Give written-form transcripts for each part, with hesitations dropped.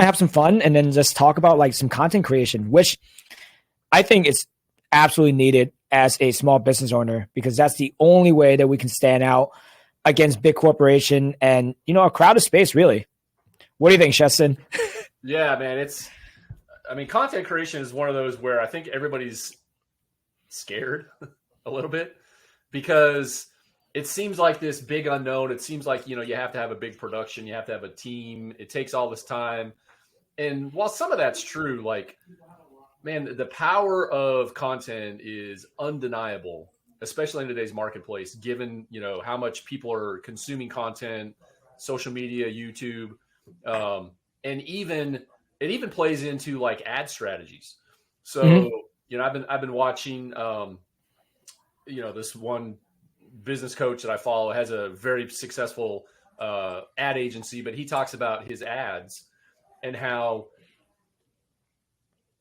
have some fun and then just talk about like some content creation, which I think is absolutely needed as a small business owner, because that's the only way that we can stand out against big corporation and, you know, a crowded space, really. What do you think, Cheston? Yeah, man, content creation is one of those where I think everybody's scared a little bit, because it seems like this big unknown. It seems like, you know, you have to have a big production, you have to have a team. It takes all this time. And while some of that's true, like, man, the power of content is undeniable, especially in today's marketplace, given, you know, how much people are consuming content, social media, YouTube, and it even plays into like ad strategies. So, you know, I've been watching, you know, this one business coach that I follow has a very successful ad agency, but he talks about his ads and how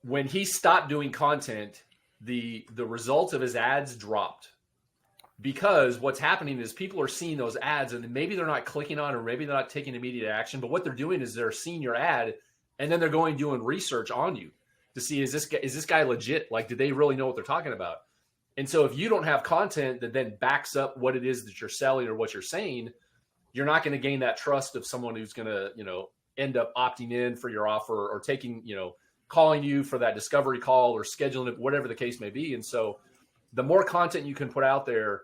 when he stopped doing content, the results of his ads dropped, because what's happening is people are seeing those ads and maybe they're not clicking on, or maybe they're not taking immediate action, but what they're doing is they're seeing your ad and then they're going doing research on you to see, is this guy legit? Like, do they really know what they're talking about? And so if you don't have content that then backs up what it is that you're selling or what you're saying, you're not going to gain that trust of someone who's going to, you know, end up opting in for your offer or taking, you know, calling you for that discovery call or scheduling it, whatever the case may be. And so the more content you can put out there,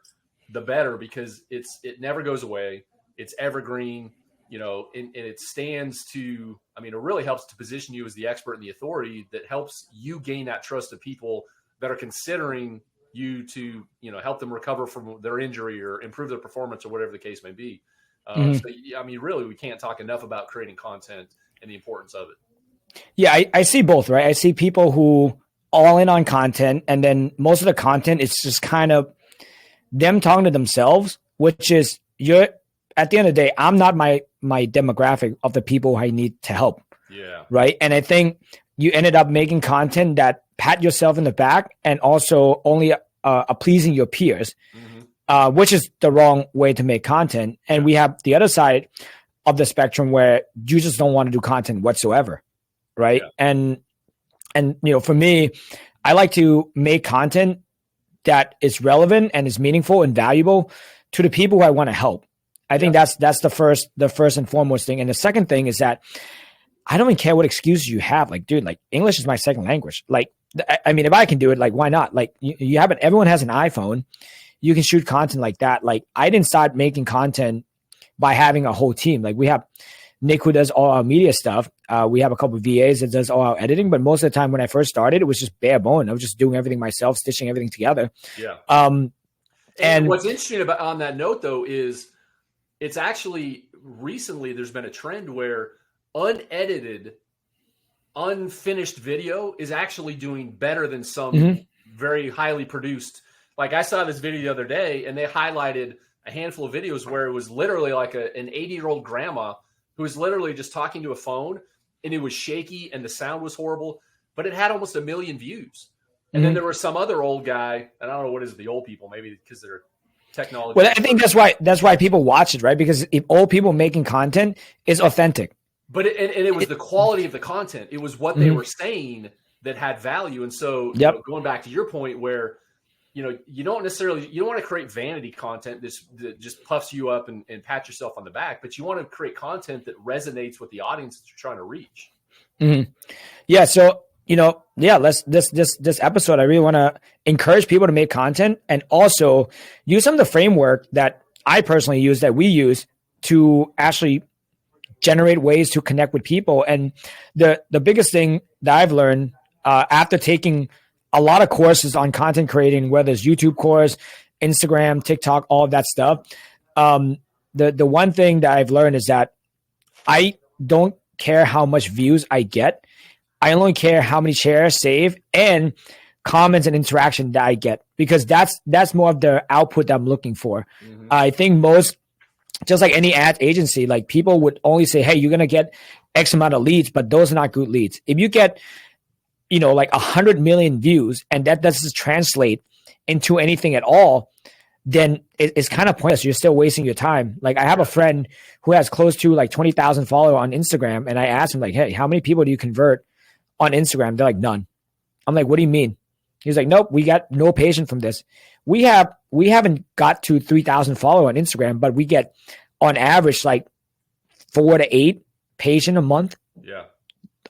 the better, because it never goes away. It's evergreen, you know, and it stands to, I mean, it really helps to position you as the expert and the authority that helps you gain that trust of people that are considering you to, you know, help them recover from their injury or improve their performance or whatever the case may be. So, I mean, really, we can't talk enough about creating content and the importance of it. Yeah, I see both, right? I see people who all in on content, and then most of the content is just kind of them talking to themselves, which is, you're at the end of the day, I'm not my demographic of the people I need to help. Yeah. Right. And I think you ended up making content that pat yourself in the back and also only pleasing your peers, which is the wrong way to make content. And we have the other side of the spectrum where you just don't want to do content whatsoever. Right. Yeah. And, you know, for me, I like to make content that is relevant and is meaningful and valuable to the people who I want to help. I think that's the first and foremost thing. And the second thing is that I don't even care what excuses you have. Like, dude, like, English is my second language. Like, I mean, if I can do it, like, why not? Like, you have it. Everyone has an iPhone. You can shoot content like that. Like, I didn't start making content by having a whole team. Like, we have Nick, who does all our media stuff. We have a couple of VAs that does all our editing, but most of the time when I first started, it was just bare bone. I was just doing everything myself, stitching everything together. Yeah. And what's interesting about on that note, though, is it's actually recently there's been a trend where unedited, unfinished video is actually doing better than some very highly produced. Like, I saw this video the other day, and they highlighted a handful of videos where it was literally like an 80-year-old grandma who was literally just talking to a phone, and it was shaky and the sound was horrible, but it had almost 1 million views. And then there was some other old guy, and I don't know what is the old people, maybe because they're technology. Well, I think that's why people watch it, right? Because if old people making content is authentic. But it was the quality of the content. It was what they were saying that had value. And so you know, going back to your point where, you know, you don't want to create vanity content that just puffs you up and pat yourself on the back, but you want to create content that resonates with the audience that you're trying to reach. Yeah. So, you know, this episode, I really want to encourage people to make content and also use some of the framework that I personally use, that we use to actually generate ways to connect with people. And the biggest thing that I've learned after taking a lot of courses on content creating, whether it's YouTube course, Instagram, TikTok, all of that stuff. The one thing that I've learned is that I don't care how much views I get. I only care how many shares, save, and comments and interaction that I get, because that's more of the output that I'm looking for. I think most, just like any ad agency, like, people would only say, hey, you're going to get X amount of leads, but those are not good leads. If you get, you know, like 100 million views and that doesn't translate into anything at all, then it's kind of pointless. You're still wasting your time. Like I have a friend who has close to like 20,000 followers on Instagram. And I asked him like, hey, how many people do you convert on Instagram? They're like, none. I'm like, what do you mean? He's like, nope, we got no patient from this. We haven't got to 3,000 followers on Instagram, but we get on average like 4 to 8 patient a month. Yeah.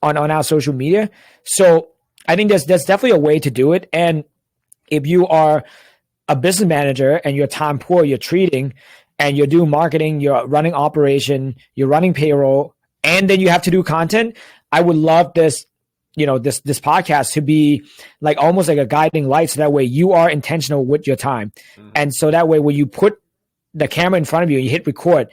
On our social media. So I think there's definitely a way to do it. And if you are a business manager and you're time poor, you're treating and you're doing marketing, you're running operation, you're running payroll, and then you have to do content. I would love this, this podcast to be like almost like a guiding light. So that way you are intentional with your time. Mm-hmm. And so that way, when you put the camera in front of you and you hit record,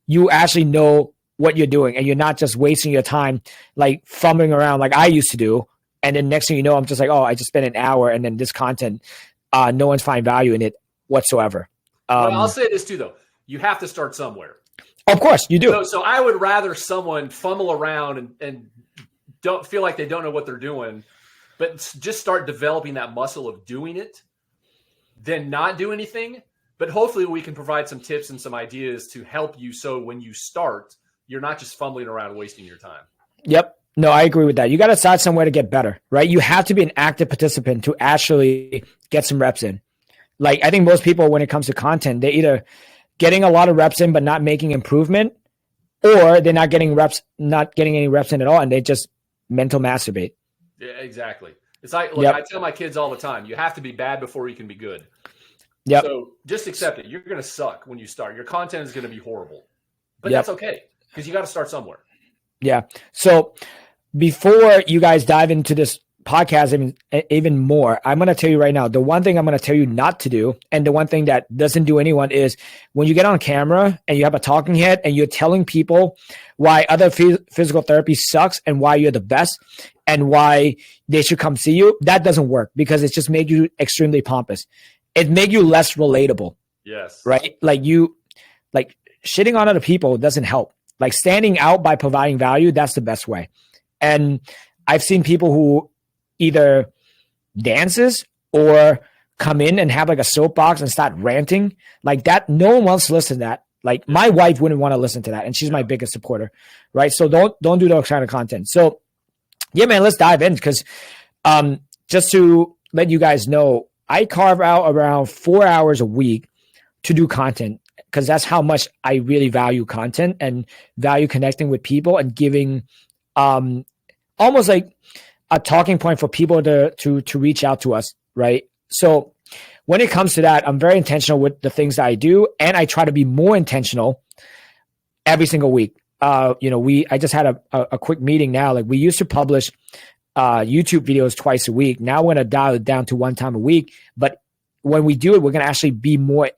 you actually know what you're doing and you're not just wasting your time, like fumbling around like I used to do. And then next thing you know, I'm just like, oh, I just spent an hour and then this content, no one's finding value in it whatsoever. I'll say this too, though. You have to start somewhere. Of course, you do. So I would rather someone fumble around and don't feel like they don't know what they're doing, but just start developing that muscle of doing it than not do anything. But hopefully we can provide some tips and some ideas to help you so when you start, you're not just fumbling around wasting your time. Yep. No, I agree with that. You got to start somewhere to get better, right? You have to be an active participant to actually get some reps in. Like I think most people, when it comes to content, they're either getting a lot of reps in, but not making improvement, or they're not getting any reps in at all. And they just mental masturbate. Yeah, exactly. It's like, look, I tell my kids all the time, you have to be bad before you can be good. Yep. So just accept it. You're going to suck when you start. Your content is going to be horrible, but that's okay because you got to start somewhere. Yeah. So before you guys dive into this podcast even more, I'm going to tell you right now, the one thing I'm going to tell you not to do, and the one thing that doesn't do anyone, is when you get on camera and you have a talking head and you're telling people why other physical therapy sucks and why you're the best and why they should come see you. That doesn't work because it just makes you extremely pompous. It makes you less relatable. Yes. Right? Like shitting on other people doesn't help. Like standing out by providing value, that's the best way. And I've seen people who either dances or come in and have like a soapbox and start ranting like that. No one wants to listen to that. Like my wife wouldn't want to listen to that. And she's my biggest supporter. Right. So don't do those kind of content. So yeah, man, let's dive in because just to let you guys know, I carve out around 4 hours a week to do content because that's how much I really value content and value connecting with people and giving almost like a talking point for people to reach out to us, right? So when it comes to that, I'm very intentional with the things that I do, and I try to be more intentional every single week. I just had a quick meeting now. Like we used to publish YouTube videos twice a week. Now we're going to dial it down to one time a week. But when we do it, we're going to actually be more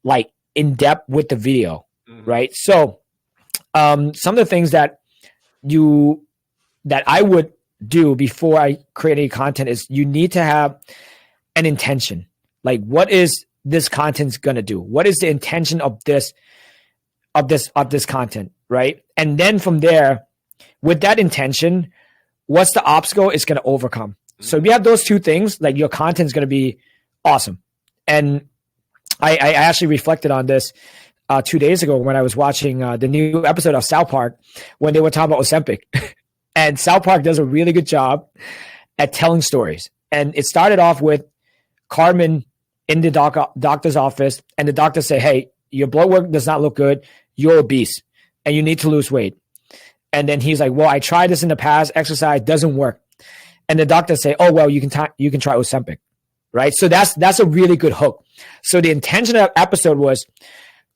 like in depth with the video, right? So some of the things that I would do before I create any content is you need to have an intention. Like what is this content going to do? What is the intention of this content, right? And then from there, with that intention, what's the obstacle it's going to overcome? So if you have those two things, like your content is going to be awesome. And I actually reflected on this 2 days ago when I was watching the new episode of South Park when they were talking about Ozempic. And South Park does a really good job at telling stories. And it started off with Carmen in the doctor's office, and the doctor say, hey, your blood work does not look good. You're obese and you need to lose weight. And then he's like, well, I tried this in the past. Exercise doesn't work. And the doctor say, oh, well, you can try Ozempic, right? So that's a really good hook. So the intention of the episode was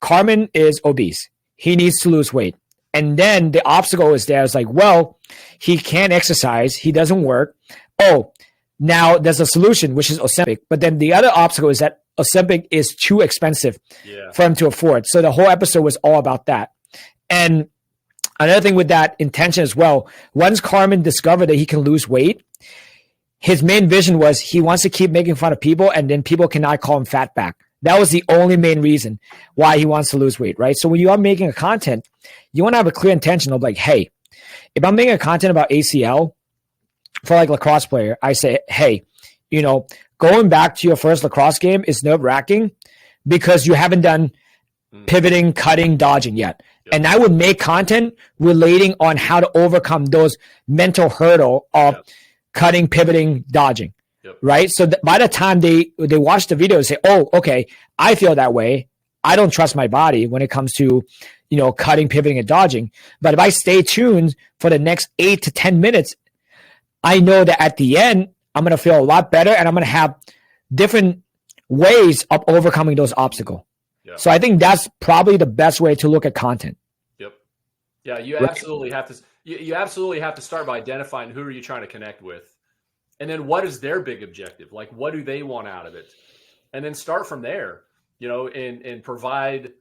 Carmen is obese. He needs to lose weight. And then the obstacle is there. It's like, well, he can't exercise. He doesn't work. Oh, now there's a solution, which is Ozempic. But then the other obstacle is that Ozempic is too expensive for him to afford. So the whole episode was all about that. And another thing with that intention as well, once Carmen discovered that he can lose weight, his main vision was he wants to keep making fun of people and then people cannot call him fat back. That was the only main reason why he wants to lose weight, right? So when you are making a content, you want to have a clear intention of like, hey, if I'm making a content about ACL for like lacrosse player, I say, hey, going back to your first lacrosse game is nerve-wracking, because you haven't done pivoting, cutting, dodging yet. Yep. And I would make content relating on how to overcome those mental hurdle of cutting, pivoting, dodging. Yep. Right. So by the time they watch the video and say, oh, okay, I feel that way. I don't trust my body when it comes to, cutting, pivoting, and dodging. But if I stay tuned for the next 8 to 10 minutes, I know that at the end, I'm going to feel a lot better and I'm going to have different ways of overcoming those obstacles. Yep. So I think that's probably the best way to look at content. Yep. Yeah, you absolutely have to. You absolutely have to start by identifying who are you trying to connect with, and then what is their big objective? Like, what do they want out of it? And then start from there. And provide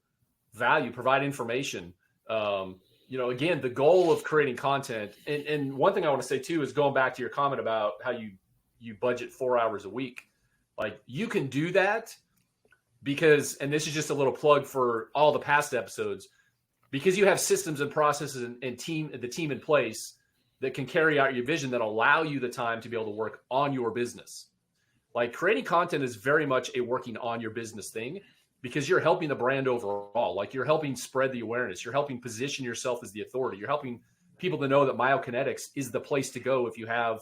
value, provide information. Again, the goal of creating content. And one thing I want to say too is going back to your comment about how you budget 4 hours a week. Like, you can do that because, and this is just a little plug for all the past episodes, because you have systems and processes and the team in place that can carry out your vision that allow you the time to be able to work on your business. Like, creating content is very much a working on your business thing, because you're helping the brand overall. Like, you're helping spread the awareness. You're helping position yourself as the authority. You're helping people to know that myokinetics is the place to go if you have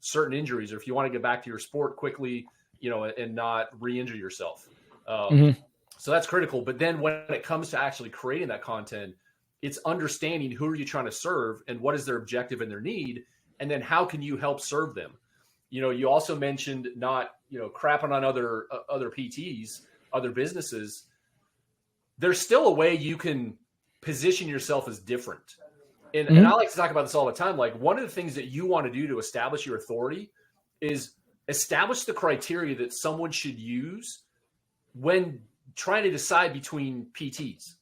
certain injuries, or if you want to get back to your sport quickly, and not re-injure yourself. So that's critical. But then when it comes to actually creating that content, it's understanding who are you trying to serve and what is their objective and their need, and then how can you help serve them? You also mentioned not, crapping on other PTs, other businesses. There's still a way you can position yourself as different. And I like to talk about this all the time. Like, one of the things that you want to do to establish your authority is establish the criteria that someone should use when trying to decide between PTs.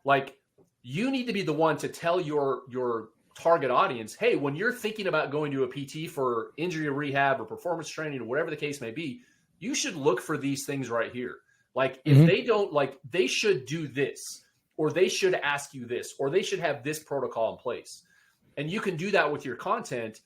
Like, you need to be the one to tell your target audience, hey, when you're thinking about going to a PT for injury rehab or performance training or whatever the case may be, you should look for these things right here. Like, if they don't, like, they should do this, or they should ask you this, or they should have this protocol in place. And you can do that with your content.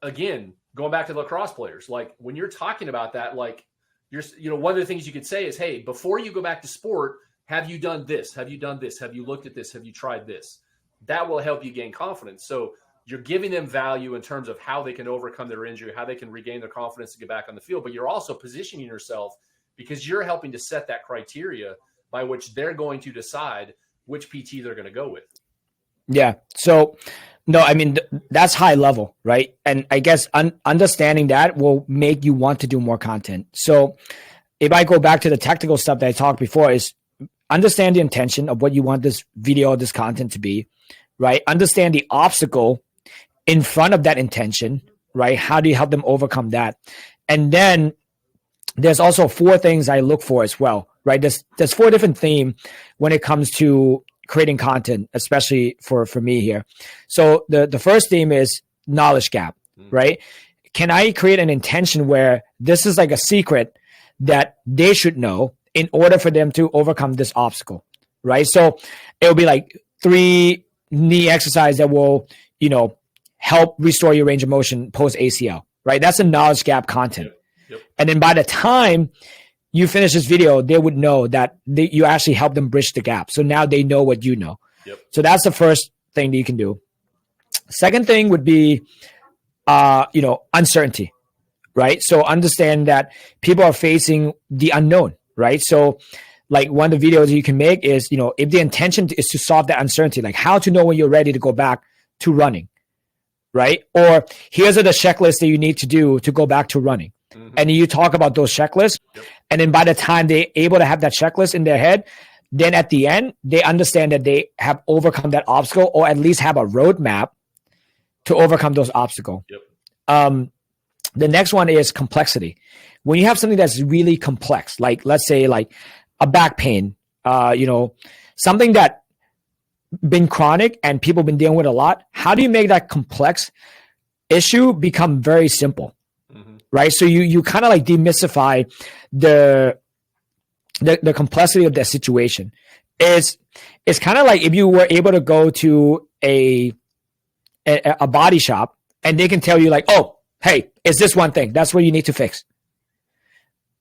Again, going back to lacrosse players, like, when you're talking about that, like, one of the things you could say is, hey, before you go back to sport, have you done this? Have you done this? Have you looked at this? Have you tried this? That will help you gain confidence. So you're giving them value in terms of how they can overcome their injury, how they can regain their confidence to get back on the field. But you're also positioning yourself, because you're helping to set that criteria by which they're going to decide which PT they're going to go with. Yeah. So, no, I mean, that's high level, right? And I guess understanding that will make you want to do more content. So if I go back to the technical stuff that I talked before, is understand the intention of what you want this video or this content to be, right? Understand the obstacle in front of that intention, right? How do you help them overcome that? And then there's also 4 things I look for as well, right? There's 4 different themes when it comes to creating content, especially for me here. So the first theme is knowledge gap, right? Can I create an intention where this is like a secret that they should know in order for them to overcome this obstacle, right? So it'll be like 3 knee exercise that will, help restore your range of motion post ACL, right? That's a knowledge gap content. Yep. And then by the time you finish this video, they would know that you actually help them bridge the gap. So now they know what you know. Yep. So that's the first thing that you can do. Second thing would be, uncertainty, right? So understand that people are facing the unknown, right? So like, one of the videos you can make is, if the intention is to solve that uncertainty, like how to know when you're ready to go back to running, right? Or here's the checklists that you need to do to go back to running. And you talk about those checklists. Yep. And then by the time they're able to have that checklist in their head, then at the end, they understand that they have overcome that obstacle, or at least have a roadmap to overcome those obstacles. Yep. The next one is complexity. When you have something that's really complex, like let's say like a back pain, something that been chronic and people been dealing with a lot, how do you make that complex issue become very simple? Right. So you kind of like demystify the complexity of that situation. It's kind of like if you were able to go to a body shop and they can tell you like, oh, hey, it's this one thing. That's what you need to fix.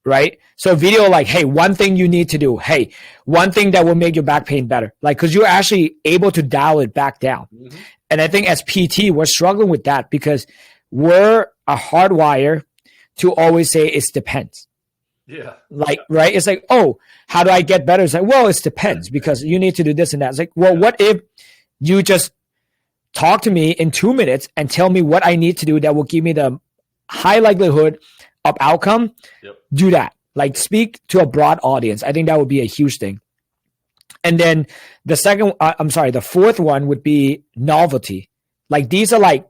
right? So video like, hey, one thing you need to do. Hey, one thing that will make your back pain better. Like, because you're actually able to dial it back down. Mm-hmm. And I think as PT, we're struggling with that because we're a hardwire to always say it depends. Yeah. Like, right? It's like, oh, how do I get better? It's like, well, it depends because you need to do this and that. It's like, well, what if you just talk to me in 2 minutes and tell me what I need to do that will give me the high likelihood of outcome? Yep. Do that. Like, speak to a broad audience. I think that would be a huge thing. And then the fourth one would be novelty. Like, these are like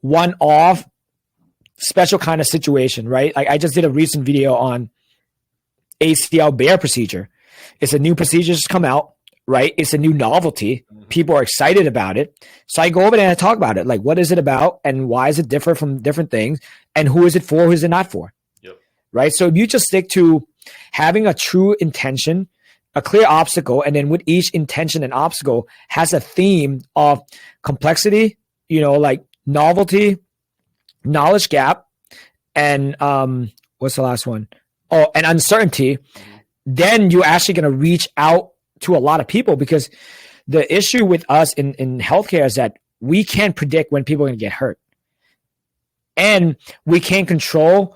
one-off special kind of situation, right? Like, I just did a recent video on ACL bear procedure. It's a new procedure just come out, right? It's a new novelty. People are excited about it. So I go over there and I talk about it. Like, what is it about and why is it different from different things? And who is it for? Who is it not for? Yep. Right? So if you just stick to having a true intention, a clear obstacle, and then with each intention and obstacle has a theme of complexity, like novelty, knowledge gap, and what's the last one? Oh, and uncertainty. Then you're actually going to reach out to a lot of people, because the issue with us in healthcare is that we can't predict when people are going to get hurt. And we can't control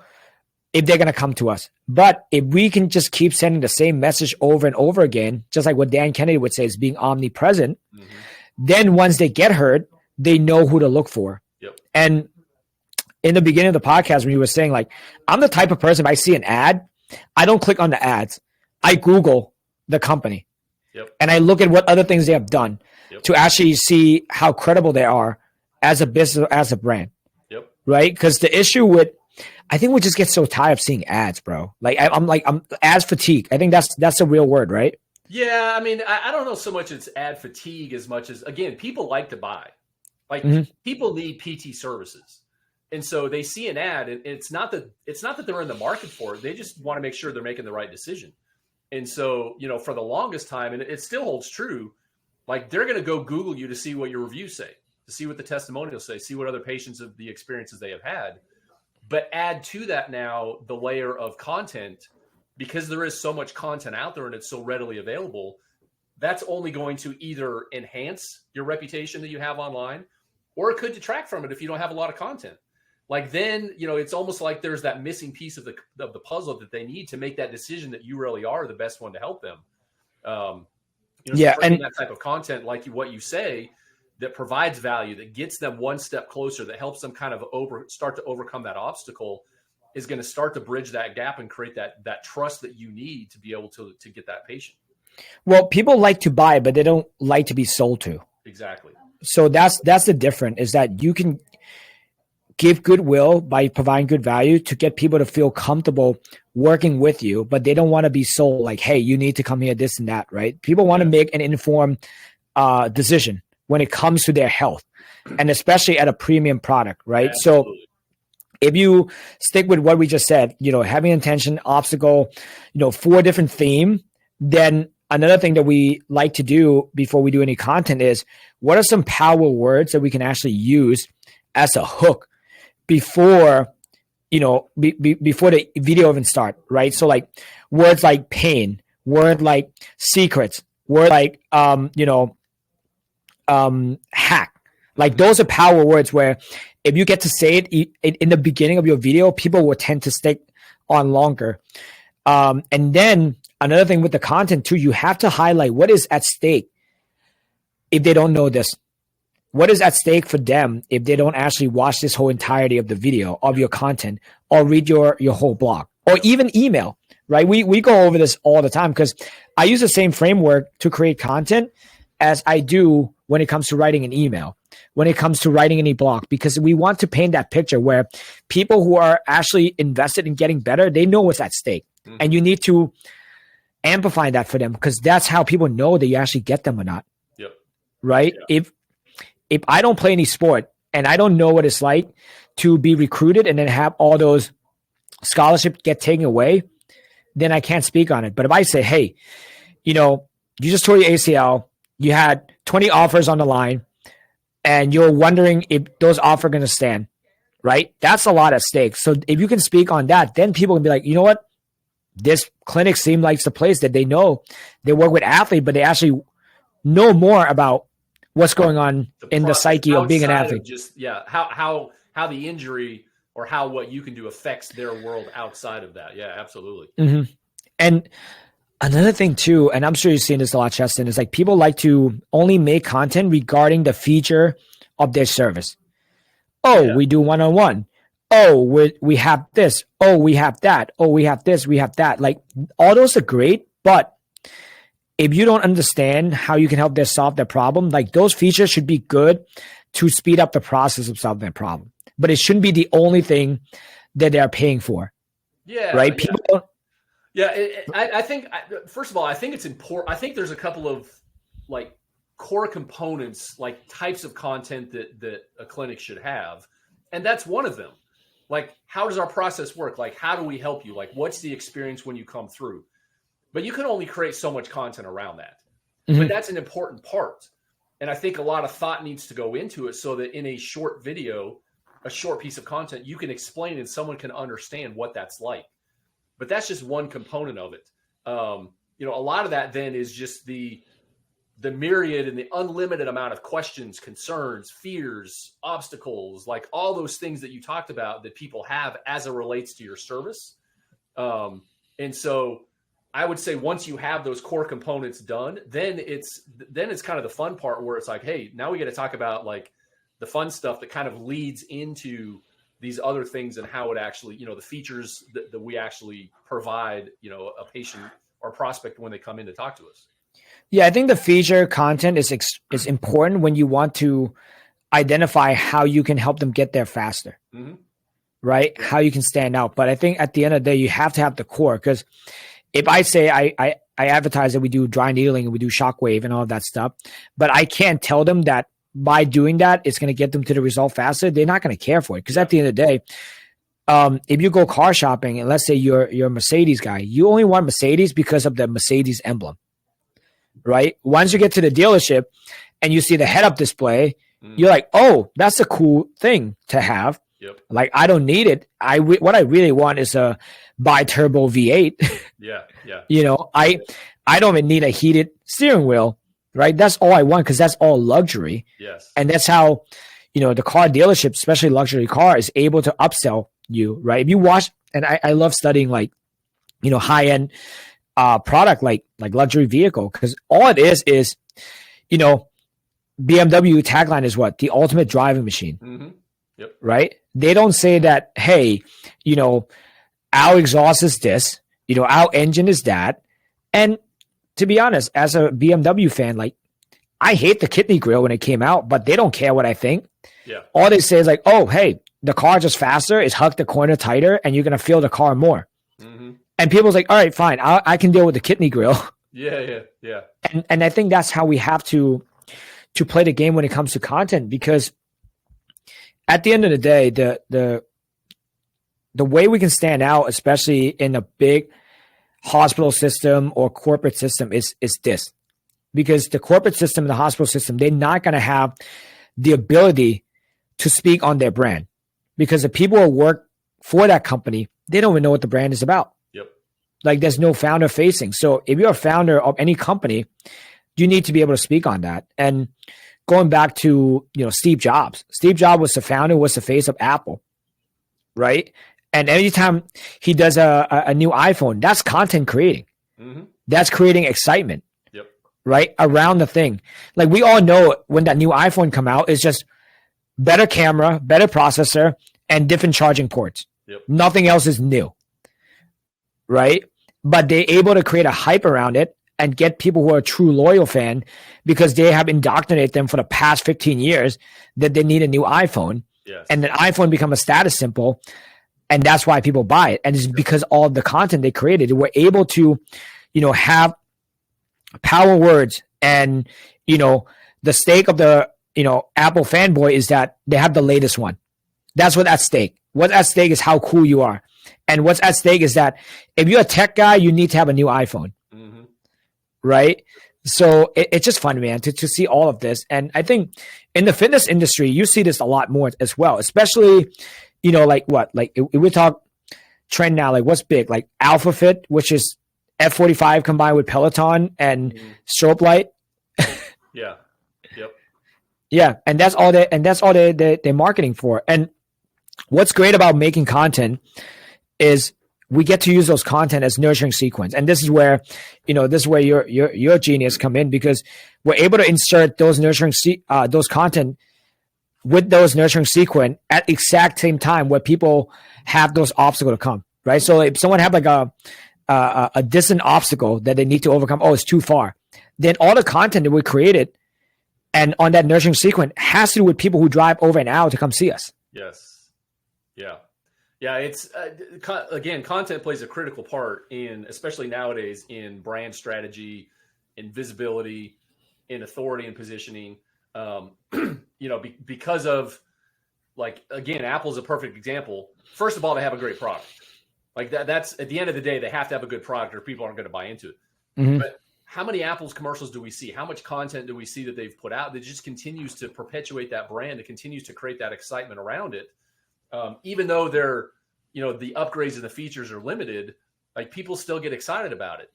if they're going to come to us. But if we can just keep sending the same message over and over again, just like what Dan Kennedy would say is being omnipresent, then once they get hurt, they know who to look for. Yep. And in the beginning of the podcast, when you were saying, like, I'm the type of person, if I see an ad, I don't click on the ads. I Google the company. Yep. And I look at what other things they have done to actually see how credible they are as a business, as a brand. Yep. Right? Because the issue I think we just get so tired of seeing ads, bro. Like, I'm ads fatigue. I think that's a real word, right? Yeah. I mean, I don't know so much it's ad fatigue as much as, again, people like to buy. Like, people need PT services. And so they see an ad, and it's not that they're in the market for it. They just want to make sure they're making the right decision. And so, for the longest time, and it still holds true, like, they're going to go Google you to see what your reviews say, to see what the testimonials say, see what other patients of the experiences they have had. But add to that now the layer of content, because there is so much content out there and it's so readily available. That's only going to either enhance your reputation that you have online, or it could detract from it if you don't have a lot of content. Like, then, it's almost like there's that missing piece of the puzzle that they need to make that decision that you really are the best one to help them. And that type of content, like what you say, that provides value, that gets them one step closer, that helps them kind of start to overcome that obstacle, is going to start to bridge that gap and create that trust that you need to be able to get that patient. Well, people like to buy, but they don't like to be sold to. Exactly. So that's the difference, is that you can give goodwill by providing good value to get people to feel comfortable working with you, but they don't want to be sold like, hey, you need to come here, this and that, right? People want to make an informed decision when it comes to their health, and especially at a premium product, right? Absolutely. So if you stick with what we just said, having intention, obstacle, 4 different theme, then another thing that we like to do before we do any content is, what are some power words that we can actually use as a hook before before the video even start, right? So, like, words like pain, word like secrets, word like hack. Like, those are power words where if you get to say it in the beginning of your video, people will tend to stick on longer. And then another thing with the content too, you have to highlight what is at stake if they don't know this. What is at stake for them if they don't actually watch this whole entirety of the video, of your content, or read your whole blog, or even email, right? We go over this all the time, because I use the same framework to create content as I do when it comes to writing an email, when it comes to writing any blog, because we want to paint that picture where people who are actually invested in getting better, they know what's at stake. And you need to amplify that for them, because that's how people know that you actually get them or not. Yep. Right? Yeah. If I don't play any sport and I don't know what it's like to be recruited and then have all those scholarships get taken away, then I can't speak on it. But if I say, hey, you just tore your ACL, you had 20 offers on the line, and you're wondering if those offers are going to stand, right? That's a lot at stake. So if you can speak on that, then people can be like, you know what? this clinic seemed like the place that they know they work with athletes, but they actually know more about what's going on in the psyche of being an athlete. How the injury or how what you can do affects their world outside of that. Yeah, absolutely. Mm-hmm. And another thing too, and I'm sure you've seen this a lot, Cheston, is like people like to only make content regarding the feature of their service. Oh, yeah. We do one-on-one. Oh, we have this. Oh, we have that. Oh, we have this. We have that. Like all those are great, but if you don't understand how you can help them solve their problem, like those features should be good to speed up the process of solving their problem. But it shouldn't be the only thing that they're paying for. Yeah. Right. People don't. Yeah. I think, first of all, I think it's important. I think there's a couple of like core components, like types of content that a clinic should have. And that's one of them. Like, how does our process work? Like, how do we help you? Like, what's the experience when you come through? But you can only create so much content around that. Mm-hmm. But that's an important part. And I think a lot of thought needs to go into it so that in a short video, a short piece of content, you can explain and someone can understand what that's like. But that's just one component of it. A lot of that then is just the myriad and the unlimited amount of questions, concerns, fears, obstacles, like all those things that you talked about that people have as it relates to your service. And so I would say once you have those core components done, then it's kind of the fun part where it's like, hey, now we got to talk about like the fun stuff that kind of leads into these other things and how it actually, the features that we actually provide, a patient or prospect when they come in to talk to us. Yeah, I think the feature content is important when you want to identify how you can help them get there faster, mm-hmm. right? How you can stand out. But I think at the end of the day, you have to have the core, because if I say I advertise that we do dry needling and we do shockwave and all of that stuff, but I can't tell them that by doing that, it's going to get them to the result faster, they're not going to care for it. Because at the end of the day, if you go car shopping and let's say you're a Mercedes guy, you only want Mercedes because of the Mercedes emblem. Right? Once you get to the dealership and you see the head-up display, you're like, oh, that's a cool thing to have. Yep. Like, I don't need it. What I really want is a bi-turbo V8. Yeah. I don't even need a heated steering wheel, right? That's all I want because that's all luxury. Yes. And that's how, the car dealership, especially luxury car, is able to upsell you, right? If you watch, and I love studying like, high-end product like luxury vehicle, because all it is BMW tagline is what? The ultimate driving machine. Mm-hmm. Yep. Right? They don't say that, hey, our exhaust is this, our engine is that. And to be honest, as a BMW fan, like I hate the kidney grill when it came out, but they don't care what I think. Yeah. All they say is like, oh, hey, the car just faster, it's hugged the corner tighter, and you're going to feel the car more. Mm-hmm. And people's like, all right, fine, I can deal with the kidney grill. Yeah. And I think that's how we have to play the game when it comes to content, because at the end of the day, the way we can stand out, especially in a big hospital system or corporate system, is this. Because the corporate system and the hospital system, they're not going to have the ability to speak on their brand, because the people who work for that company, they don't even know what the brand is about. Like there's no founder facing. So if you're a founder of any company, you need to be able to speak on that. And going back to, Steve Jobs was the founder, was the face of Apple, right? And anytime he does a new iPhone, that's content creating. Mm-hmm. That's creating excitement, right? Around the thing. Like we all know when that new iPhone come out, it's just better camera, better processor, and different charging ports. Nothing else is new, right? But they're able to create a hype around it and get people who are a true loyal fan, because they have indoctrinated them for the past 15 years that they need a new iPhone. Yes. And then iPhone become a status symbol. And that's why people buy it. And it's because all of the content they created, they were able to, have power words. And, the stake of the, Apple fanboy is that they have the latest one. That's what's at stake. What's at stake is how cool you are. And what's at stake is that if you're a tech guy, you need to have a new iPhone, mm-hmm. right? So it's just fun, man, to see all of this. And I think in the fitness industry, you see this a lot more as well, especially, like if we talk trend now? Like what's big? Like Alpha Fit, which is F45 combined with Peloton and strobe light. Yeah. Yep. Yeah. And that's all they're marketing for. And what's great about making content is we get to use those content as nurturing sequence. And this is where, your genius come in, because we're able to insert those those content with those nurturing sequence at exact same time where people have those obstacles to come, right? So if someone have like a distant obstacle that they need to overcome, it's too far, then all the content that we created and on that nurturing sequence has to do with people who drive over an hour to come see us. Yes. Yeah. Yeah. It's again, content plays a critical part especially nowadays, in brand strategy, in visibility, in authority and positioning. Because of, like, again, Apple's a perfect example. First of all, they have a great product. Like that's at the end of the day, they have to have a good product or people aren't going to buy into it. Mm-hmm. But how many Apple's commercials do we see? How much content do we see that they've put out that just continues to perpetuate that brand? It continues to create that excitement around it. Even though the upgrades and the features are limited, like people still get excited about it.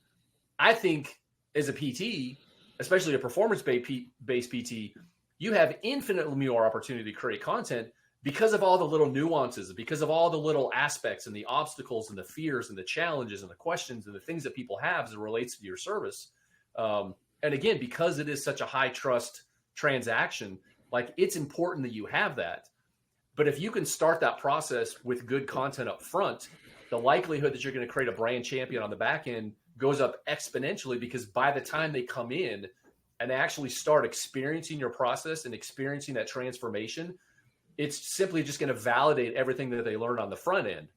I think as a PT, especially a performance-based PT, you have infinitely more opportunity to create content because of all the little nuances, because of all the little aspects and the obstacles and the fears and the challenges and the questions and the things that people have as it relates to your service. And again, because it is such a high trust transaction, like it's important that you have that. But if you can start that process with good content up front, the likelihood that you're going to create a brand champion on the back end goes up exponentially, because by the time they come in and they actually start experiencing your process and experiencing that transformation, it's simply just going to validate everything that they learned on the front end.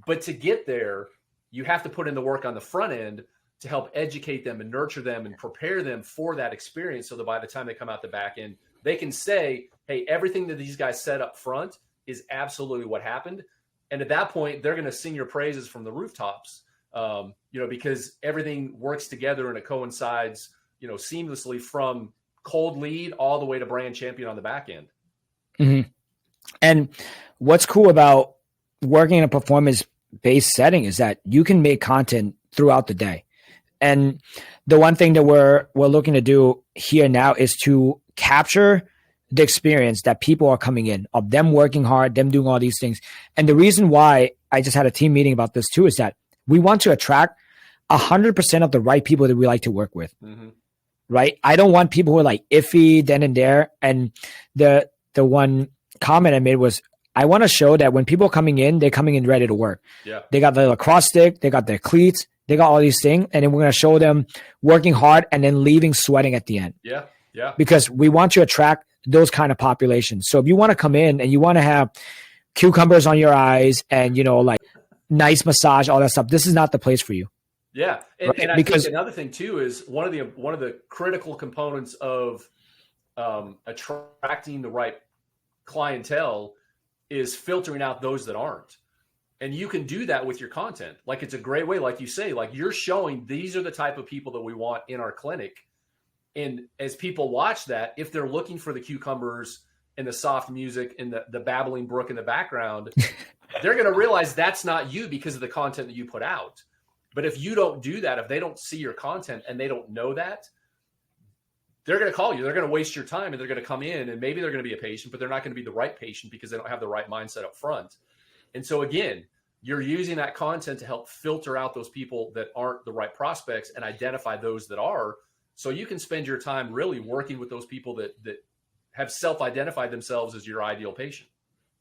But to get there, you have to put in the work on the front end to help educate them and nurture them and prepare them for that experience, so that by the time they come out the back end, they can say, hey, everything that these guys said up front is absolutely what happened. And at that point, they're going to sing your praises from the rooftops, because everything works together and it coincides, seamlessly from cold lead all the way to brand champion on the back end. Mm-hmm. And what's cool about working in a performance-based setting is that you can make content throughout the day. And the one thing that we're looking to do here now is to capture the experience that people are coming in, of them working hard, them doing all these things. And the reason why I just had a team meeting about this too is that we want to attract 100% of the right people that we like to work with. Mm-hmm. Right? I don't want people who are like iffy then and there. And the one comment I made was, I want to show that when people are coming in, they're coming in ready to work. Yeah. They got the lacrosse stick, they got their cleats, they got all these things. And then we're going to show them working hard and then leaving sweating at the end. Yeah. Yeah. Because we want to attract those kind of populations. So if you want to come in and you want to have cucumbers on your eyes and, like nice massage, all that stuff, this is not the place for you. Yeah. And I think another thing too is one of the critical components of attracting the right clientele is filtering out those that aren't. And you can do that with your content. Like, it's a great way, like you say, like you're showing these are the type of people that we want in our clinic. And as people watch that, if they're looking for the cucumbers and the soft music and the babbling brook in the background, they're going to realize that's not you because of the content that you put out. But if you don't do that, if they don't see your content and they don't know that, they're going to call you. They're going to waste your time, and they're going to come in, and maybe they're going to be a patient, but they're not going to be the right patient because they don't have the right mindset up front. And so again, you're using that content to help filter out those people that aren't the right prospects and identify those that are, so you can spend your time really working with those people that have self-identified themselves as your ideal patient.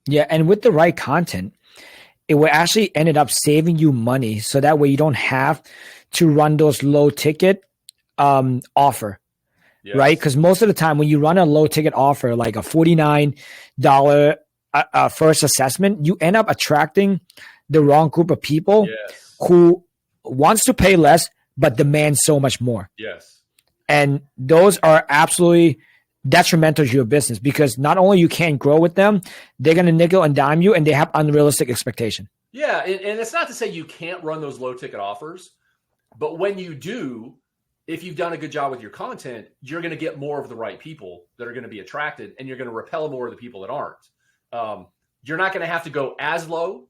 Yeah. And with the right content, it will actually ended up saving you money. So that way you don't have to run those low ticket offer. Yes. Right? Because most of the time when you run a low ticket offer, like a $49 first assessment, you end up attracting the wrong group of people. Yes. Who wants to pay less, but demand so much more. Yes. And those are absolutely detrimental to your business, because not only you can't grow with them, they're going to nickel and dime you, and they have unrealistic expectation. Yeah. And it's not to say you can't run those low ticket offers, but when you do, if you've done a good job with your content, you're going to get more of the right people that are going to be attracted, and you're going to repel more of the people that aren't. You're not going to have to go as low.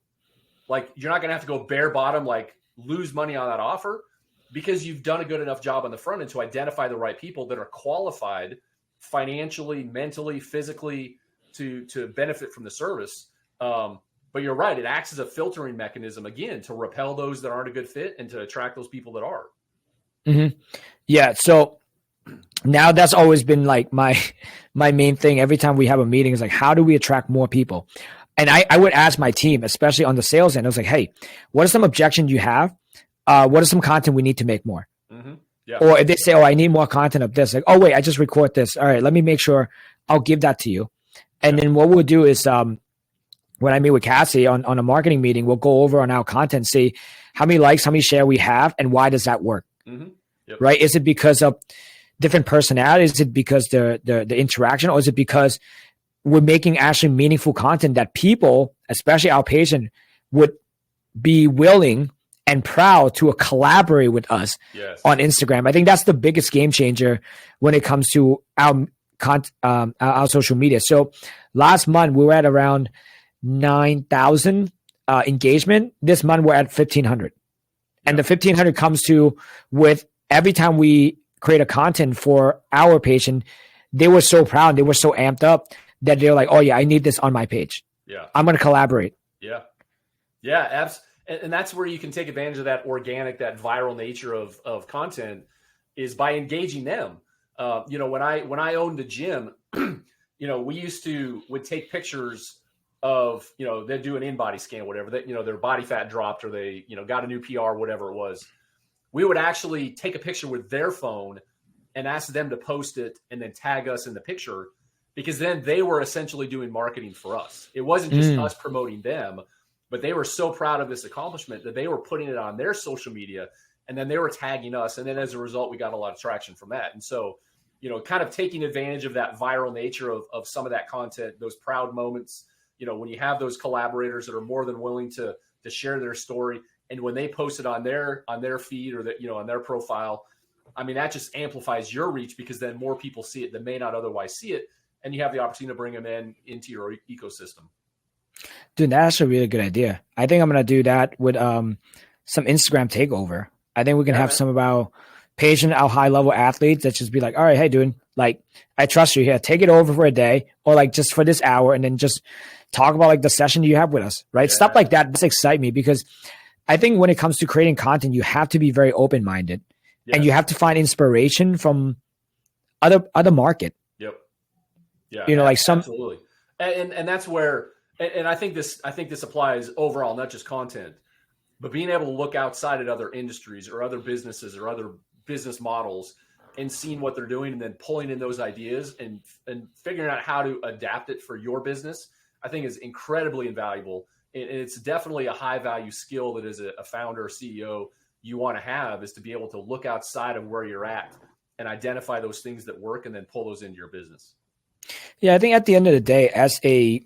like you're not going to have to go bare bottom, like lose money on that offer, because you've done a good enough job on the front end to identify the right people that are qualified financially, mentally, physically to benefit from the service. But you're right. It acts as a filtering mechanism, again, to repel those that aren't a good fit and to attract those people that are. Mm-hmm. Yeah. So now that's always been like my main thing. Every time we have a meeting is like, how do we attract more people? And I would ask my team, especially on the sales end, I was like, hey, what are some objections you have? What is some content we need to make more? Mm-hmm. Yeah. Or if they say, oh, I need more content of this, like, oh, wait, I just record this. All right, let me make sure I'll give that to you. And then what we'll do is when I meet with Cassie on a marketing meeting, we'll go over on our content, see how many likes, how many share we have, and why does that work? Mm-hmm. Yep. Right? Is it because of different personalities? Is it because the interaction, or is it because we're making actually meaningful content that people, especially our patient, would be willing and proud to collaborate with us on Instagram? I think that's the biggest game changer when it comes to our social media. So last month we were at around 9,000 engagement. This month we're at 1,500, and the 1,500 comes to with every time we create a content for our patient, they were so proud, they were so amped up that they're like, oh yeah, I need this on my page. Yeah, I'm going to collaborate. Yeah. And that's where you can take advantage of that organic, that viral nature of content, is by engaging them. When I owned the gym, we would take pictures of, they'd do an in-body scan, whatever, that, their body fat dropped, or they, got a new PR, whatever it was. We would actually take a picture with their phone and ask them to post it and then tag us in the picture, because then they were essentially doing marketing for us. It wasn't just us promoting them, but they were so proud of this accomplishment that they were putting it on their social media, and then they were tagging us. And then as a result, we got a lot of traction from that. And so, kind of taking advantage of that viral nature of some of that content, those proud moments, when you have those collaborators that are more than willing to share their story, and when they post it on their feed, or that, on their profile, I mean, that just amplifies your reach, because then more people see it that may not otherwise see it, and you have the opportunity to bring them into your ecosystem. Dude, that's a really good idea. I think I'm going to do that with some Instagram takeover. I think we can have some of our patient, our high level athletes that just be like, all right, hey, dude, like, I trust you here. Take it over for a day, or like just for this hour, and then just talk about like the session you have with us, right? Yeah. Stuff like that. This excites me, because I think when it comes to creating content, you have to be very open-minded, and you have to find inspiration from other market. Yep. Yeah. Like some, absolutely. And that's where, and I think this applies overall, not just content, but being able to look outside at other industries or other businesses or other business models and seeing what they're doing, and then pulling in those ideas and figuring out how to adapt it for your business, I think is incredibly invaluable. And it's definitely a high value skill that as a founder or CEO you want to have, is to be able to look outside of where you're at and identify those things that work, and then pull those into your business. Yeah, I think at the end of the day, as a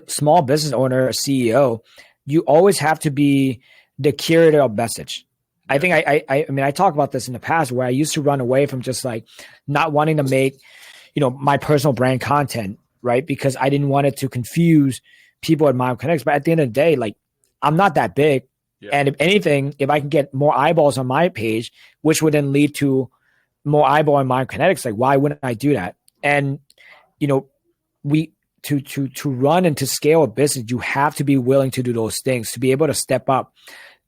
small business owner, a CEO, you always have to be the curator of message. I think I mean, I talked about this in the past, where I used to run away from just like not wanting to make, my personal brand content, right? Because I didn't want it to confuse people at Mile Connects. But at the end of the day, like, I'm not that big. Yeah. And if anything, if I can get more eyeballs on my page, which would then lead to more eyeball on Mile Kinetics, like, why wouldn't I do that? And, to run and to scale a business, you have to be willing to do those things, to be able to step up.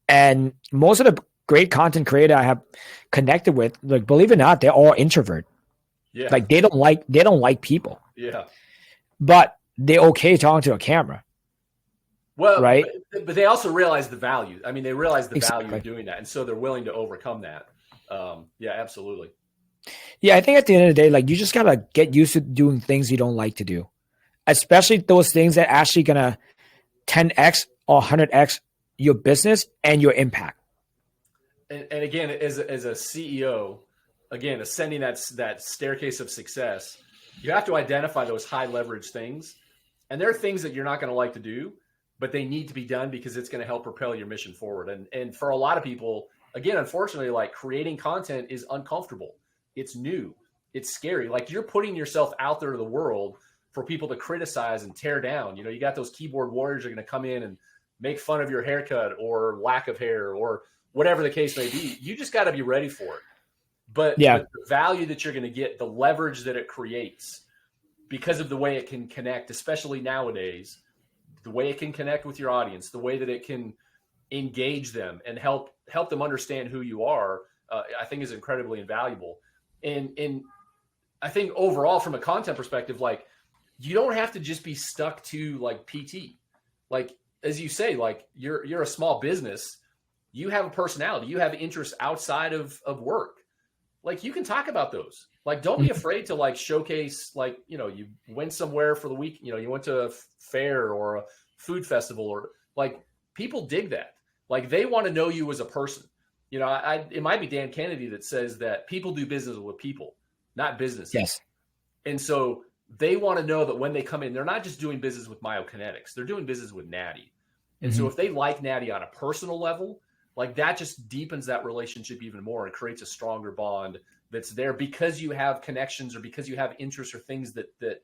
And most of the great content creator I have connected with, like, believe it or not, they're all introvert. Yeah. Like, they don't like people. Yeah. But they're okay talking to a camera. Well, right. But they also realize the value. I mean, they realize the value of doing that. And so they're willing to overcome that. Yeah, absolutely. Yeah. I think at the end of the day, like, you just got to get used to doing things you don't like to do, especially those things that actually going to 10X or 100X your business and your impact. And again, as a CEO, again, ascending that staircase of success, you have to identify those high leverage things. And there are things that you're not going to like to do, but they need to be done because it's going to help propel your mission forward. And for a lot of people, again, unfortunately, like, creating content is uncomfortable. It's new. It's scary. Like, you're putting yourself out there to the world for people to criticize and tear down. You got those keyboard warriors are going to come in and make fun of your haircut or lack of hair or whatever the case may be. You just got to be ready for it. But the value that you're going to get, the leverage that it creates because of the way it can connect, especially nowadays, the way it can connect with your audience, the way that it can engage them and help them understand who you are, I think is incredibly invaluable. And I think overall from a content perspective, like you don't have to just be stuck to like PT. Like, as you say, like you're a small business, you have a personality, you have interests outside of work. Like you can talk about those. Like, don't be afraid to like showcase, like, you know, you went somewhere for the week, you know, you went to a fair or a food festival, or like people dig that. Like they want to know you as a person. You know, it might be Dan Kennedy that says that people do business with people, not businesses. Yes. And so they want to know that when they come in, they're not just doing business with Myokinetics, they're doing business with Natty. And so if they like Natty on a personal level, like that just deepens that relationship even more and creates a stronger bond that's there because you have connections or because you have interests or things that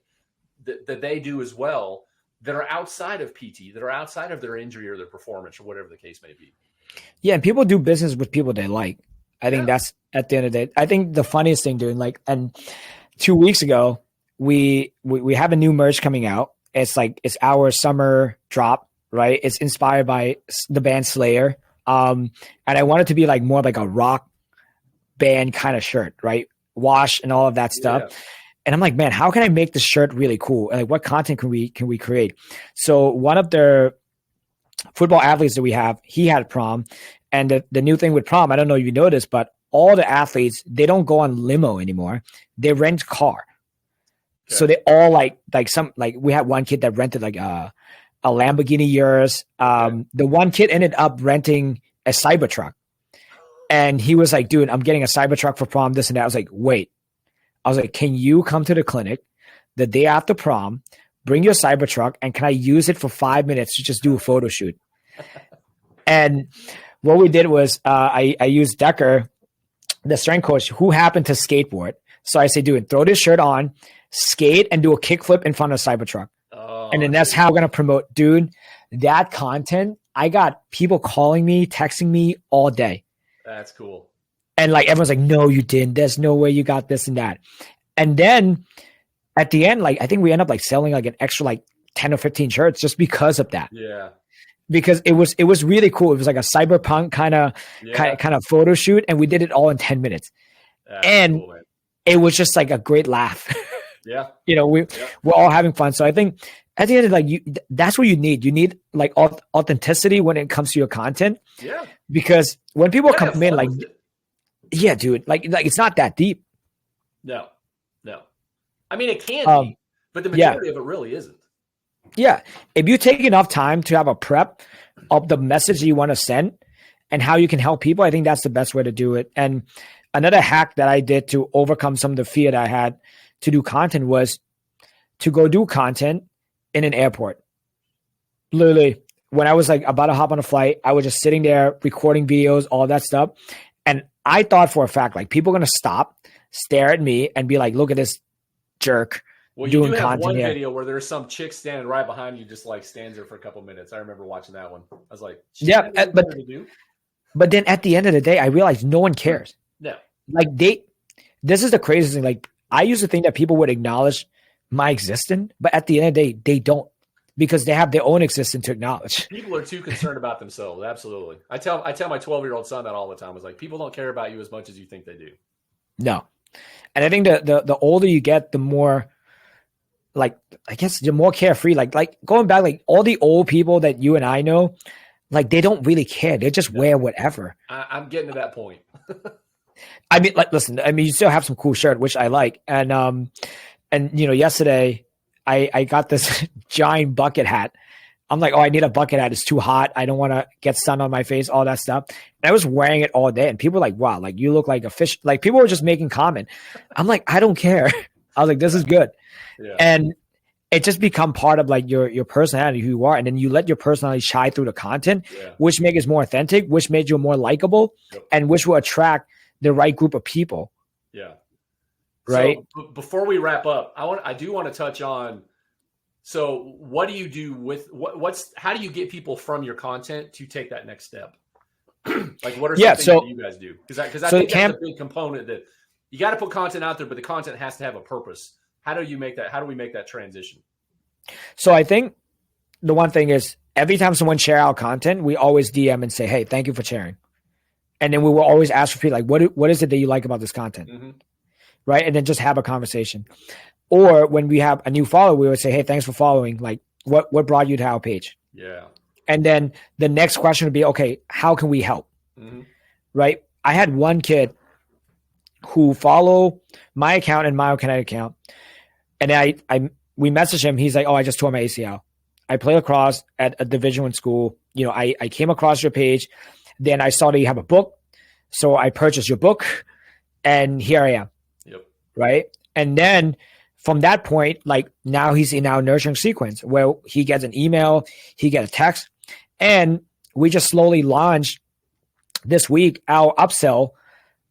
they do as well that are outside of PT, that are outside of their injury or their performance or whatever the case may be. Yeah, and people do business with people they like. I think that's at the end of the day. I think the funniest thing, dude, like, and 2 weeks ago, we have a new merch coming out. It's like, it's our summer drop, right? It's inspired by the band Slayer. And I want it to be like more like a rock band kind of shirt, right? Wash and all of that stuff. Yeah. And I'm like, man, how can I make this shirt really cool? And like, what content can we create? So one of the football athletes that we have, he had prom. And the new thing with prom, I don't know if you noticed, but all the athletes, they don't go on limo anymore. They rent car. Okay. So they all like we had one kid that rented like a Lamborghini Urus. The one kid ended up renting a Cybertruck. And he was like, dude, I'm getting a Cybertruck for prom, this and that. I was like, wait. I was like, can you come to the clinic the day after prom, bring your Cybertruck, and can I use it for 5 minutes to just do a photo shoot? And what we did was I used Decker, the strength coach, who happened to skateboard. So I say, dude, throw this shirt on, skate, and do a kickflip in front of a Cybertruck. Oh, and then that's how we're going to promote. Dude, that content, I got people calling me, texting me all day. That's cool. And like, everyone's like, no, you didn't. There's no way you got this and that. And then at the end, like, I think we end up like selling like an extra like 10 or 15 shirts just because of that. Yeah. Because it was really cool. It was like a cyberpunk kind of photo shoot. And we did it all in 10 minutes. That's and cool, it was just like a great laugh. Yeah. You know, we're all having fun. So I think at the end of like, that's what you need. You need like authenticity when it comes to your content. Yeah. Because when people come in, like, yeah, dude, like it's not that deep. No. I mean, it can be, but the majority of it really isn't. Yeah. If you take enough time to have a prep of the message you want to send and how you can help people, I think that's the best way to do it. And another hack that I did to overcome some of the fear that I had to do content was to go do content in an airport. Literally, when I was like about to hop on a flight, I was just sitting there recording videos, all that stuff. And I thought for a fact, like, people are going to stop, stare at me and be like, look at this jerk doing content. Have one here. Video where there's some chick standing right behind you, just like stands there for a couple minutes. I remember watching that one. I was like, yeah, but then at the end of the day, I realized no one cares. No. Like this is the craziest thing. Like, I used to think that people would acknowledge my existence, but at the end of the day, they don't, because they have their own existence to acknowledge. People are too concerned about themselves. Absolutely. I tell my 12-year-old son that all the time. I was like, people don't care about you as much as you think they do. No. And I think the older you get, the more, like, I guess you're more carefree. Like going back, like all the old people that you and I know, like, they don't really care. They just wear whatever. I'm getting to that point. I mean, like, listen, I mean, you still have some cool shirt, which I like. And you know, yesterday I got this giant bucket hat. I'm like, oh, I need a bucket hat. It's too hot. I don't want to get sun on my face, all that stuff. And I was wearing it all day. And people were like, wow, like, you look like a fish. Like, people were just making comment. I'm like, I don't care. I was like, this is good. Yeah. And it just become part of like your personality, who you are. And then you let your personality shine through the content, which makes it more authentic, which made you more likable, and which will attract the right group of people. Yeah. Right. So before we wrap up, I do want to touch on So what do you do with how do you get people from your content to take that next step? Like, what are some things that you guys do? Because I think that's a big component, that you got to put content out there, but the content has to have a purpose. How do we make that transition? So I think the one thing is, every time someone share our content, we always DM and say, hey, thank you for sharing. And then we will always ask for feedback, like, what is it that you like about this content? Mm-hmm. Right. And then just have a conversation. Or when we have a new follower, we would say, hey, thanks for following. Like, what brought you to our page? Yeah. And then the next question would be, okay, how can we help? Mm-hmm. Right. I had one kid who followed my account and my Kinetic account. And we messaged him. He's like, oh, I just tore my ACL. I play lacrosse at a Division I school. You know, I came across your page. Then I saw that you have a book. So I purchased your book. And here I am. Yep. Right. And then from that point, like, now he's in our nurturing sequence where he gets an email, he gets a text. And we just slowly launched this week our upsell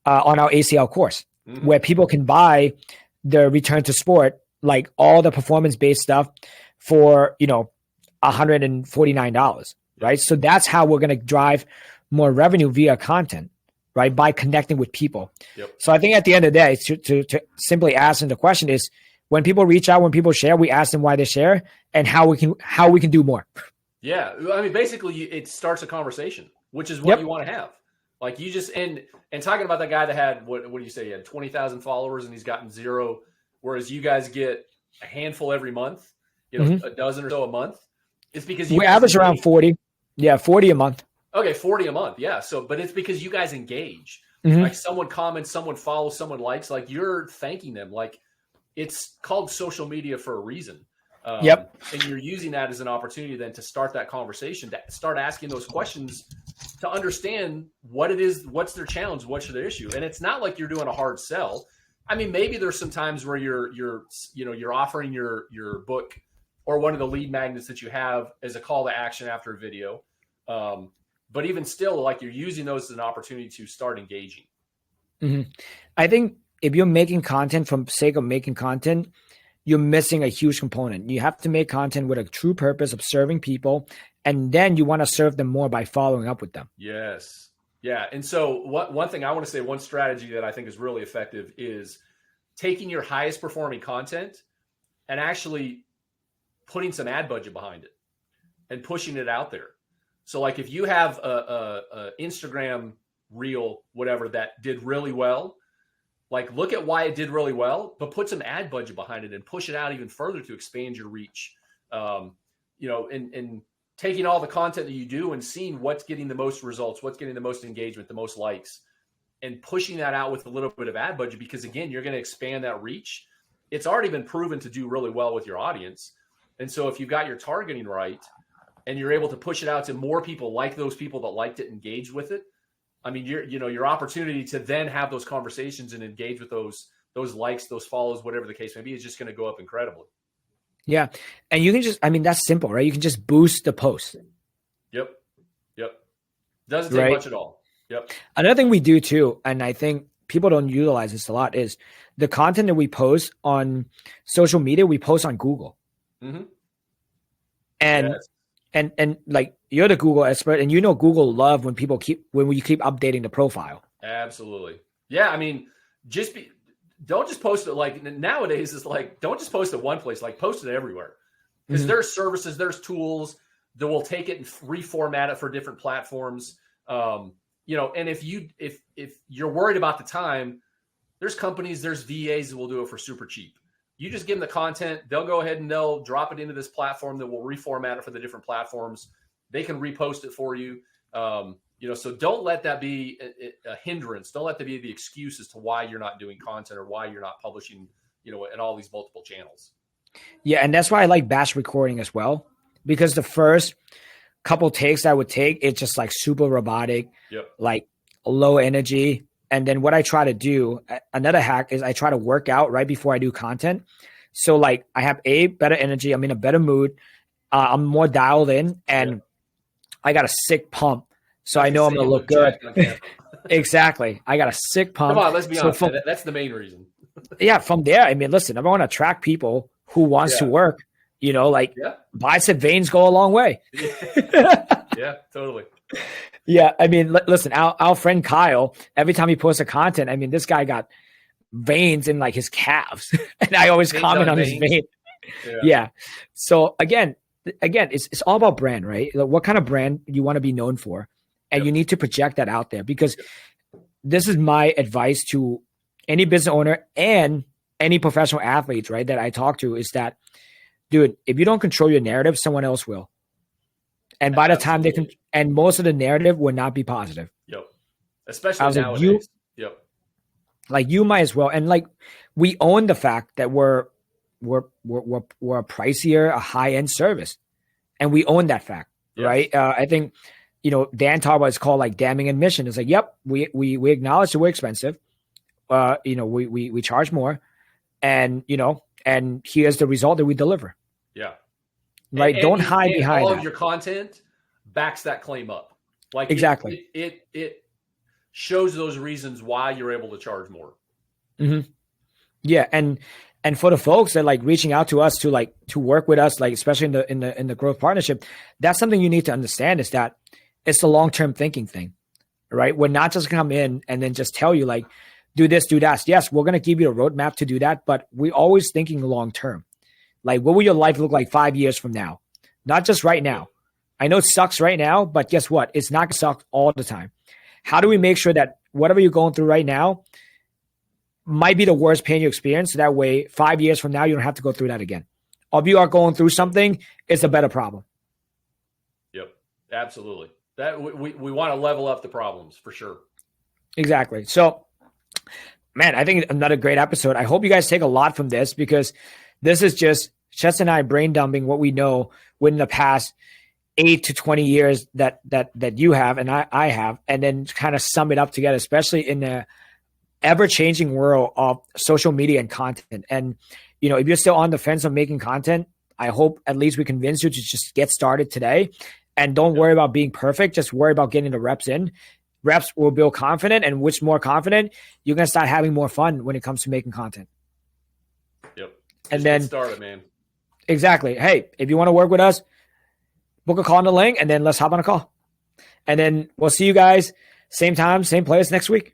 on our ACL course, mm-hmm. where people can buy the return to sport, like all the performance-based stuff, for, you know, $149, right? So that's how we're going to drive more revenue via content, right? By connecting with people. Yep. So I think at the end of the day, to simply answer the question is, when people reach out, when people share, we ask them why they share and how we can do more. Yeah. I mean, basically it starts a conversation, which is what you want to have. Like, you just, and talking about that guy that had, what do you say? He had 20,000 followers and he's gotten 0. Whereas you guys get a handful every month, you know, mm-hmm. a dozen or so a month. It's because we average around 40. Yeah. 40 a month. Okay. 40 a month. Yeah. So, but it's because you guys engage, mm-hmm. like someone comments, someone follows, someone likes, like, you're thanking them. Like, it's called social media for a reason. Yep. And you're using that as an opportunity then to start that conversation, to start asking those questions, to understand what it is, what's their challenge, what's their issue. And it's not like you're doing a hard sell. I mean, maybe there's some times where you're offering your book or one of the lead magnets that you have as a call to action after a video. But even still, like, you're using those as an opportunity to start engaging. Mm-hmm. I think if you're making content for the sake of making content, you're missing a huge component. You have to make content with a true purpose of serving people, and then you want to serve them more by following up with them. Yes. Yeah. And so one thing I want to say, one strategy that I think is really effective is taking your highest performing content and actually putting some ad budget behind it and pushing it out there. So, like, if you have a Instagram reel, whatever, that did really well, like, look at why it did really well, but put some ad budget behind it and push it out even further to expand your reach. You know, and taking all the content that you do and seeing what's getting the most results, what's getting the most engagement, the most likes, and pushing that out with a little bit of ad budget, because, again, you're going to expand that reach. It's already been proven to do really well with your audience. And so if you've got your targeting right and you're able to push it out to more people, like those people that liked it, engaged with it, I mean, your opportunity to then have those conversations and engage with those likes, those follows, whatever the case may be, is just going to go up incredibly. Yeah. And you can just, I mean, that's simple, right? You can just boost the post. Yep. Doesn't take much at all. Yep. Another thing we do too, and I think people don't utilize this a lot, is the content that we post on social media, we post on Google. Mm-hmm. And yes. And like, you're the Google expert, and Google love when you keep updating the profile. Absolutely. Yeah. I mean, don't just post it. Like, nowadays it's like, don't just post it one place, like, post it everywhere, because mm-hmm. there's services, there's tools that will take it and reformat it for different platforms. And if you're worried about the time, there's companies, there's VAs that will do it for super cheap. You just give them the content, they'll go ahead and they'll drop it into this platform that will reformat it for the different platforms. They can repost it for you. So don't let that be a hindrance. Don't let that be the excuse as to why you're not doing content or why you're not publishing, in all these multiple channels. Yeah. And that's why I like batch recording as well, because the first couple takes I would take, it's just like super robotic, like low energy. And then what I try to do, another hack, is I try to work out right before I do content. So, like, I have better energy. I'm in a better mood. I'm more dialed in, and I got a sick pump. So I know I'm going to look good. Exactly. I got a sick pump. Come on, let's be honest. That's the main reason. Yeah. From there, I mean, listen, I want to attract people who wants to work like Yeah. bicep veins go a long way. Yeah, totally. Yeah. I mean, listen, our friend Kyle, every time he posts a content, I mean, this guy got veins in like his calves. And I always Veins comment on veins. his vein. Yeah. Yeah. So again, it's all about brand, right? Like, what kind of brand you want to be known for? And you need to project that out there, because this is my advice to any business owner and any professional athletes, right, that I talk to, is that, dude, if you don't control your narrative, someone else will. And by the time they can, and most of the narrative will not be positive. Yep. Especially nowadays. Yep. Like, you might as well. And like, we own the fact that we're a pricier, a high-end service. And we own that fact, right? I think, Dan talked about, it's called like damning admission. It's like, yep, we acknowledge that we're expensive. We charge more, and and here's the result that we deliver. Yeah. Right. Don't hide behind all that. Of your content backs that claim up. Like, exactly. It shows those reasons why you're able to charge more. Mm-hmm. Yeah. And for the folks that like reaching out to us to work with us, like especially in the growth partnership, that's something you need to understand, is that it's the long-term thinking thing, right? We're not just come in and then just tell you like, do this, do that. Yes, we're going to give you a roadmap to do that, but we're always thinking long-term. Like, what will your life look like 5 years from now? Not just right now. I know it sucks right now, but guess what? It's not going to suck all the time. How do we make sure that whatever you're going through right now might be the worst pain you experience, so that way 5 years from now, you don't have to go through that again. Or if you are going through something, it's a better problem. Yep, absolutely. That we want to level up the problems for sure. Exactly. So, man, I think another great episode. I hope you guys take a lot from this, because this is just Chess and I brain dumping what we know within the past 8 to 20 years that you have and I have, and then kind of sum it up together, especially in the ever-changing world of social media and content. And, if you're still on the fence of making content, I hope at least we convince you to just get started today, and don't worry about being perfect. Just worry about getting the reps in. Reps will build confident, and which more confident, you're going to start having more fun when it comes to making content. Yep. And then get started, man. Exactly. Hey, if you want to work with us, book a call on the link, and then let's hop on a call. And then we'll see you guys same time, same place next week.